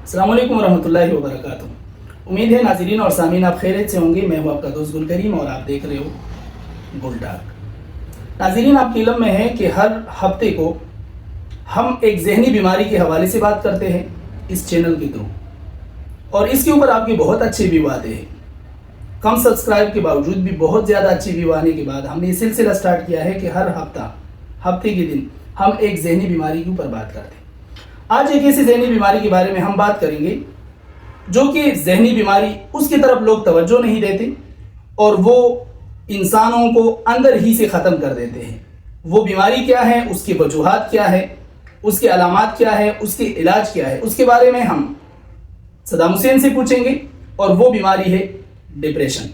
अस्सलाम वालेकुम वरहमतुल्लाहि वबरकातुहू। उम्मीद है नाज़रीन और सामीन आप खैरियत से होंगे। मैं हूँ आपका दोस्त गुल करीम और आप देख रहे हो गुल टाक। नाज़रीन, आपके इल्म में है कि हर हफ्ते को हम एक जहनी बीमारी के हवाले से बात करते हैं इस चैनल के थ्रू, और इसके ऊपर आपके बहुत अच्छे व्यू आते हैं। कम सब्सक्राइब के बावजूद भी बहुत ज़्यादा अच्छे व्यू आने के बाद हमने ये सिलसिला स्टार्ट किया है कि हर हफ्ते के दिन हम एक जहनी बीमारी के ऊपर बात करते हैं। आज एक ऐसी जहनी बीमारी के बारे में हम बात करेंगे जो कि जहनी बीमारी उसकी तरफ लोग तवज्जो नहीं देते और वो इंसानों को अंदर ही से ख़त्म कर देते हैं। वो बीमारी क्या है, उसकी वजूहात क्या है, उसके अलामात क्या है, उसके इलाज क्या है, उसके बारे में हम सदाम हुसैन से पूछेंगे। और वो बीमारी है डिप्रेशन।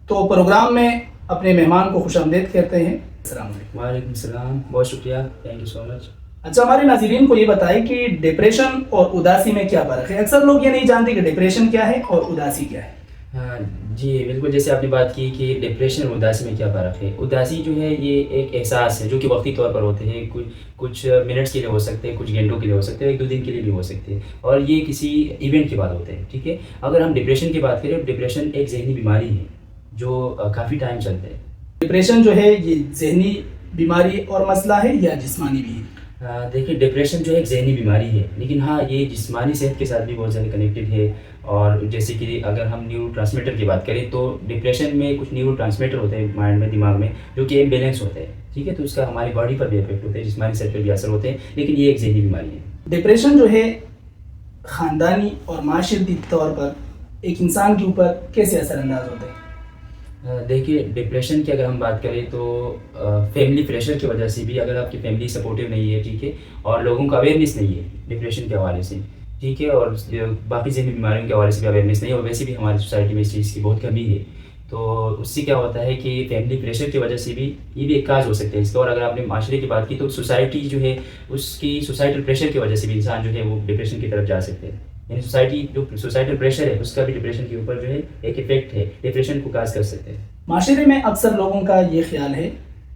तो प्रोग्राम में अपने मेहमान को खुशामदीद कहते हैं। अस्सलाम वालेकुम। वालेकुम सलाम, बहुत शुक्रिया, थैंक यू सो मच। अच्छा, हमारे नाज़रीन को ये बताएं कि डिप्रेशन और उदासी में क्या फ़र्क है। अक्सर लोग ये नहीं जानते कि डिप्रेशन क्या है और उदासी क्या है। हाँ जी, बिल्कुल, जैसे आपने बात की कि डिप्रेशन और उदासी में क्या फ़र्क है। उदासी जो है ये एक एहसास है जो कि वक्ती तौर पर होते हैं, कुछ मिनट्स के लिए हो सकते हैं, कुछ घंटों के लिए हो सकते हैं, एक दो दिन के लिए भी हो सकते हैं, और ये किसी इवेंट के बाद होते हैं। ठीक है, अगर हम डिप्रेशन की बात करें, डिप्रेशन एक जहनी बीमारी है जो काफ़ी टाइम चलता है। डिप्रेशन जो है ये जहनी बीमारी और मसला है या जिस्मानी भी है? देखिए, डिप्रेशन जो है एक जहनी बीमारी है, लेकिन हाँ, ये जिस्मानी सेहत के साथ भी बहुत ज़्यादा कनेक्टेड है। और जैसे कि अगर हम न्यूरो ट्रांसमीटर की बात करें तो डिप्रेशन में कुछ न्यूरो ट्रांसमीटर होते हैं माइंड में, दिमाग में, जो कि इम्बैलेंस होते हैं। ठीक है, तो उसका हमारी बॉडी पर भी इफेक्ट होता है, जिस्मानी सेहत पर भी असर होते हैं, लेकिन ये एक जहनी बीमारी है। डिप्रेशन जो है ख़ानदानी और माशरती तौर पर एक इंसान के ऊपर कैसे असरअंदाज होते हैं? देखिए, डिप्रेशन की अगर हम बात करें तो फैमिली प्रेशर की वजह से भी, अगर आपकी फैमिली सपोर्टिव नहीं है, ठीक है, और लोगों का अवेयरनेस नहीं है डिप्रेशन के हवाले से, ठीक है, और बाकी जहनी बीमारियों के हवाले से भी अवेयरनेस नहीं है, और वैसे भी हमारी सोसाइटी में इस चीज़ की बहुत कमी है। तो उससे क्या होता है कि फैमिली प्रेशर की वजह से भी ये भी एक काज हो सकता है इसका। और अगर आपने माशरे की बात की तो सोसाइटी जो है उसकी सोसाइटल प्रेशर की वजह से भी इंसान जो है वो डिप्रेशन की तरफ जा सकते हैं। यानी सोसाइटल प्रेशर है उसका भी डिप्रेशन के ऊपर जो है एक इफेक्ट है, डिप्रेशन को काज कर सकते हैं। माशरे में अक्सर लोगों का ये ख्याल है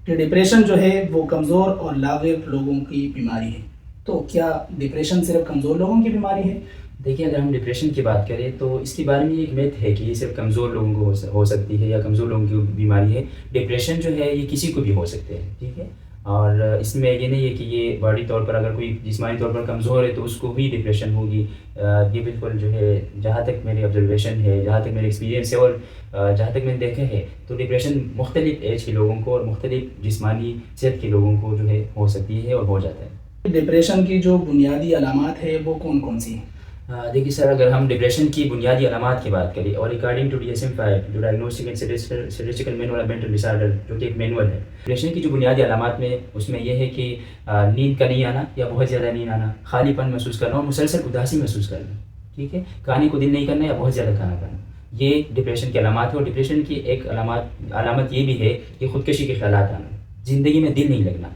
कि डिप्रेशन जो है वो कमज़ोर और लाग़िर लोगों की बीमारी है। तो क्या डिप्रेशन सिर्फ कमज़ोर लोगों की बीमारी है? देखिए, अगर हम डिप्रेशन की बात करें तो इसके बारे में एक मिथ है कि ये सिर्फ कमज़ोर लोगों को हो सकती है या कमज़ोर लोगों की बीमारी है। डिप्रेशन जो है ये किसी को भी हो सकते हैं, ठीक है, और इसमें ये नहीं है कि ये बॉडी तौर पर अगर कोई जिस्मानी तौर पर कमज़ोर है तो उसको भी डिप्रेशन होगी। ये बिल्कुल जो है, जहाँ तक मेरी ऑब्जर्वेशन है, जहाँ तक मेरा एक्सपीरियंस है और जहाँ तक मैंने देखा है, तो डिप्रेशन मुख्तलिफ एज के लोगों को और मुख्तलिफ जिस्मानी सेहत के लोगों को जो है हो सकती है और हो जाता है। डिप्रेशन की जो बुनियादी अलामात है वो कौन कौन सी हैं? देखिए सर, अगर हम डिप्रेशन की बुनियादी अलामात की बात करें, और अकॉर्डिंग टू DSM-5 जो diagnostic and statistical manual of mental disorder, जो कि एक मैनुअल है डिप्रेशन की, जो बुनियादी अलामात में उसमें यह है कि नींद का नहीं आना या बहुत ज़्यादा नींद आना, खालीपन महसूस करना और मुसलसल उदासी महसूस करना, ठीक है, खाने को दिल नहीं करना या बहुत ज़्यादा खाना खाना, ये डिप्रेशन की अलामात है। और डिप्रेशन की एक अलामत ये भी है कि खुदकशी के ख्यालात आना, ज़िंदगी में दिल नहीं लगना,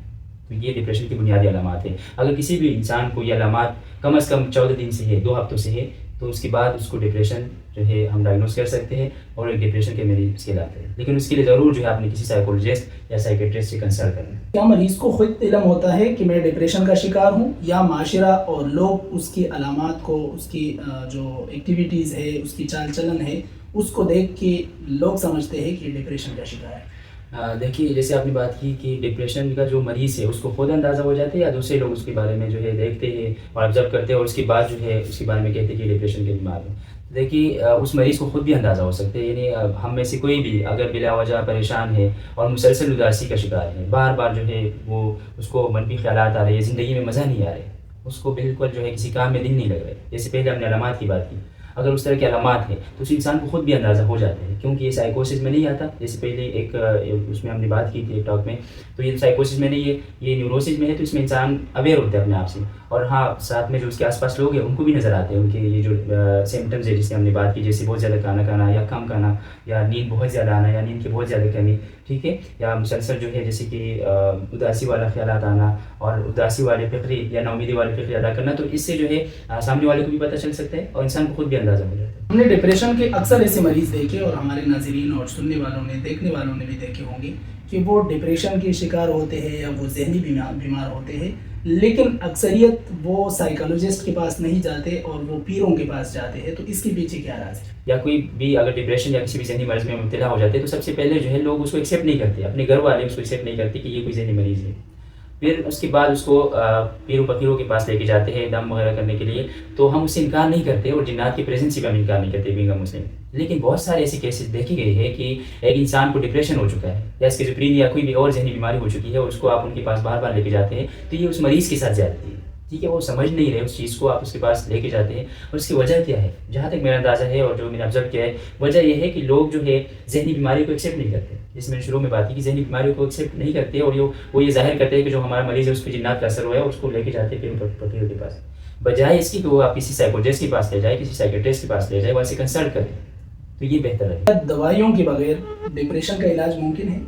तो ये डिप्रेशन की बुनियादी अलामात है। अगर किसी भी इंसान को ये अलामात कम से कम 14 दिन से है, 2 हफ्तों से है, तो उसके बाद उसको डिप्रेशन जो है हम डायग्नोस कर सकते हैं और एक डिप्रेशन के मरीज कहलाते हैं। लेकिन उसके लिए ज़रूर जो है आपने किसी साइकोलॉजिस्ट या साइकेट्रिस्ट से कंसल्ट करना है। क्या मरीज़ को खुद इल्म होता है कि मैं डिप्रेशन का शिकार हूँ, या माशरा और लोग उसकी अलामात को, उसकी जो एक्टिविटीज़ है, उसकी चाल चलन है, उसको देख के लोग समझते हैं कि डिप्रेशन का शिकार है? देखिए, जैसे आपने बात की कि डिप्रेशन का जो मरीज़ है उसको खुद अंदाज़ा हो जाता है या दूसरे लोग उसके बारे में जो है देखते हैं और ऑब्जर्व करते हैं और उसके बाद जो है उसके बारे में कहते हैं कि डिप्रेशन के बीमार है। देखिए, उस मरीज़ को खुद भी अंदाज़ा हो सकता है, यानी हम में से कोई भी अगर बिला वजह परेशान है और मुसलसल उदासी का शिकार है, बार बार जो है वो उसको मनफी ख्यालात आ रहे हैं, ज़िंदगी में मज़ा नहीं आ रहा है, उसको बिल्कुल जो है किसी काम में दिल नहीं लग रहा है, जैसे पहले हमने अलामात की बात की, अगर उस तरह के अलामात है तो उस इंसान को खुद भी अंदाज़ा हो जाता है, क्योंकि ये साइकोसिस में नहीं आता। जैसे पहले एक उसमें हमने बात की थी एक टॉक में, तो ये साइकोसिस में नहीं है, ये न्यूरोसिस में है, तो इसमें इंसान अवेयर होता है अपने आप से, और हाँ, साथ में जो उसके आसपास लोग हैं उनको भी नज़र आते हैं उनके ये जो सिम्टम्स है जिसकी हमने बात की, जैसे बहुत ज़्यादा खाना खाना या कम खाना, या नींद बहुत ज़्यादा आना या नींद की बहुत ज़्यादा कमी, ठीक है, या मुसलसल जो है जैसे कि उदासी वाला ख्यालात आना और उदासी वाले फ़िक्री या नाउमीदी वाले फ़िक्री अदा करना। तो इससे जो है सामने वाले को भी पता चल सकता है और इंसान को खुद भी अंदाज़ा हो जाता है। हमने डिप्रेशन के अक्सर ऐसे मरीज़ देखे और हमारे नाज़रीन और सुनने वालों ने, देखने वालों ने भी देखे होंगे कि वो डिप्रेशन के शिकार होते हैं या वो जहनी बीमार होते हैं, لیکن اکثریت وہ سائیکالوجسٹ کے پاس نہیں جاتے اور وہ پیروں کے پاس جاتے ہیں. تو اس کے پیچھے کیا راز ہے؟ یا کوئی بھی اگر ڈپریشن یا کسی بھی ذہنی مرض میں مبتلا ہو جاتے ہیں تو سب سے پہلے جو ہے لوگ اس کو ایکسیپٹ نہیں کرتے، اپنے گھر والے اس کو ایکسیپٹ نہیں کرتے کہ یہ کوئی ذہنی مریض ہے. پھر اس کے بعد اس کو پیروں فقیروں کے پاس لے کے جاتے ہیں دم وغیرہ کرنے کے لیے، تو ہم اس سے انکار نہیں کرتے اور جنات کی پریزنس سے بھی ہم انکار نہیں کرتے بینگ اے مسلم. لیکن بہت سارے ایسے کیسز دیکھے گئے ہیں کہ ایک انسان کو ڈپریشن ہو چکا ہے یا اسکیزوفرینیا یا کوئی بھی اور ذہنی بیماری ہو چکی ہے اور اس کو آپ ان کے پاس بار بار لے کے جاتے ہیں تو یہ اس مریض کے ساتھ زیادتی ہے. ٹھیک ہے، وہ سمجھ نہیں رہے اس چیز کو، آپ اس کے پاس لے کے جاتے ہیں. اور اس کی وجہ کیا ہے؟ جہاں تک میرا اندازہ ہے اور جو میں نے آبزرو کیا ہے، وجہ یہ ہے کہ لوگ جو ہے ذہنی بیماری کو ایکسیپٹ نہیں کرتے. جس میں نے شروع میں بات کی کہ ذہنی بیماریوں کو ایکسیپٹ نہیں کرتے اور وہ یہ ظاہر کرتے ہیں کہ جو ہمارا مریض ہے اس پہ جنات کا اثر ہوا ہے اور اس کو لے کے جاتے ہیں فقیروں کے پاس، بجائے اس کی کہ وہ آپ کسی سائیکولوجسٹ کے پاس لے جائے، کسی سائیکیٹرسٹ کے پاس لے جائے، وہاں سے کنسلٹ کریں تو یہ بہتر ہے. دوائیوں کے بغیر ڈپریشن کا علاج ممکن ہے؟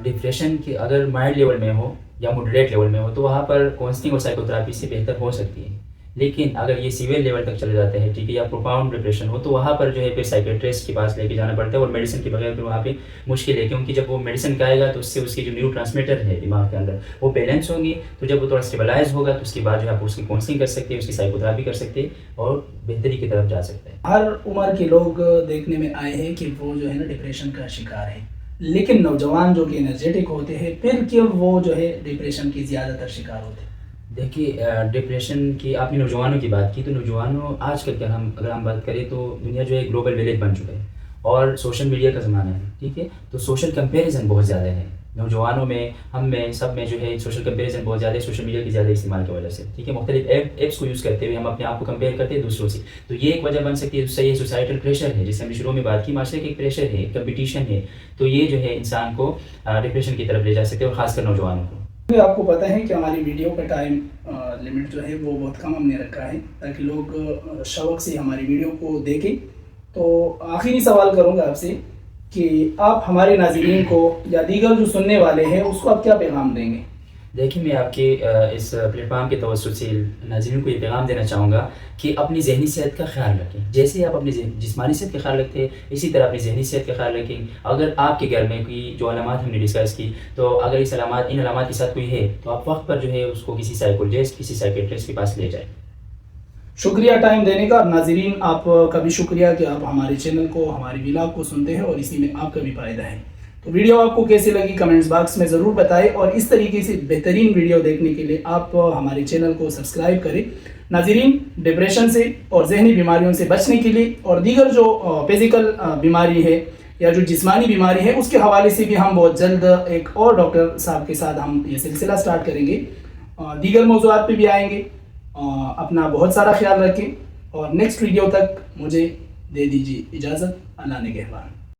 ڈپریشن کی اگر مائلڈ لیول میں ہو یا موڈریٹ لیول میں ہو تو وہاں پر کاؤنسلنگ اور سائیکو تھراپی سے بہتر ہو سکتی ہے. لیکن اگر یہ سیویئر لیول تک چلے جاتے ہیں، ٹھیک ہے، یا پروفاؤنڈ ڈپریشن ہو تو وہاں پر جو ہے پھر سائیکیٹرسٹ کے پاس لے کے جانا پڑتا ہے اور میڈیسن کے بغیر پھر وہاں پہ مشکل ہے، کیونکہ جب وہ میڈیسن کا آئے گا تو اس سے اس کی جو نیورو ٹرانسمیٹر ہے دماغ کے اندر وہ بیلنس ہوں گی، تو جب وہ تھوڑا اسٹیبلائز ہوگا تو اس کے بعد جو ہے آپ اس کی کاؤنسلنگ کر سکتے ہیں، اس کی سائیکو تھراپی کر سکتے ہیں اور بہتری کی طرف جا سکتے ہیں. ہر عمر کے لوگ دیکھنے میں آئے ہیں کہ وہ جو ہے نا ڈپریشن کا شکار ہے، لیکن نوجوان جو کہ انرجیٹک ہوتے ہیں پھر کیوں وہ جو ہے ڈپریشن کی زیادہ تر شکار ہوتے ہیں؟ دیکھیے، ڈپریشن کی آپ نے نوجوانوں کی بات کی تو نوجوانوں آج کل کیا اگر ہم بات کریں تو دنیا جو ہے گلوبل ولیج بن چکا ہے اور سوشل میڈیا کا زمانہ ہے. ٹھیک ہے، تو سوشل کمپیریزن بہت زیادہ ہے نوجوانوں میں، ہم میں، سب میں جو ہے سوشل کمپیریزن بہت زیادہ ہے سوشل میڈیا کی زیادہ استعمال کی وجہ سے. ٹھیک ہے، مختلف ایپس کو یوز کرتے ہوئے ہم اپنے آپ کو کمپیئر کرتے ہیں دوسروں سے، تو یہ ایک وجہ بن سکتی ہے. دوسرا یہ سوسائٹل پریشر ہے، جیسے ہم نے شروع میں بات کی، معاشرے کا ایک پریشر ہے، کمپٹیشن ہے، تو یہ جو ہے انسان کو ڈپریشن کی طرف لے جا سکتے ہیں اور خاص کر نوجوانوں کو. آپ کو پتہ ہے کہ ہماری ویڈیو کا ٹائم لمٹ جو ہے وہ بہت کم ہم نے رکھا ہے تاکہ لوگ شوق سے ہماری ویڈیو کو دیکھیں. تو آخری سوال کروں گا آپ سے کہ آپ ہمارے ناظرین کو یا دیگر جو سننے والے ہیں اس کو آپ کیا پیغام دیں گے؟ دیکھیں، میں آپ کے اس پلیٹ فارم کے توسط سے ناظرین کو یہ پیغام دینا چاہوں گا کہ اپنی ذہنی صحت کا خیال رکھیں. جیسے آپ اپنی جسمانی صحت کا خیال رکھتے ہیں اسی طرح اپنی ذہنی صحت کا خیال رکھیں. اگر آپ کے گھر میں کوئی جو علامات ہم نے ڈسکس کی، تو اگر ان علامات کے ساتھ کوئی ہے تو آپ وقت پر جو ہے اس کو کسی سائیکولوجسٹ، کسی سائیکیٹرسٹ کے پاس لے جائیں. شکریہ ٹائم دینے کا. ناظرین آپ کا بھی شکریہ کہ آپ ہمارے چینل کو، ہماری ولاگ کو سنتے ہیں اور اسی میں آپ کا بھی فائدہ ہے. تو ویڈیو آپ کو کیسی لگی کمنٹس باکس میں ضرور بتائیں اور اس طریقے سے بہترین ویڈیو دیکھنے کے لیے آپ ہمارے چینل کو سبسکرائب کریں. ناظرین، ڈپریشن سے اور ذہنی بیماریوں سے بچنے کے لیے اور دیگر جو فزیکل بیماری ہے یا جو جسمانی بیماری ہے اس کے حوالے سے بھی ہم بہت جلد ایک اور ڈاکٹر صاحب کے ساتھ ہم یہ سلسلہ سٹارٹ کریں گے. دیگر موضوعات پہ بھی آئیں گے. اپنا بہت سارا خیال رکھیں اور نیکسٹ ویڈیو تک مجھے دے دیجیے اجازت. اللہ نگہبان.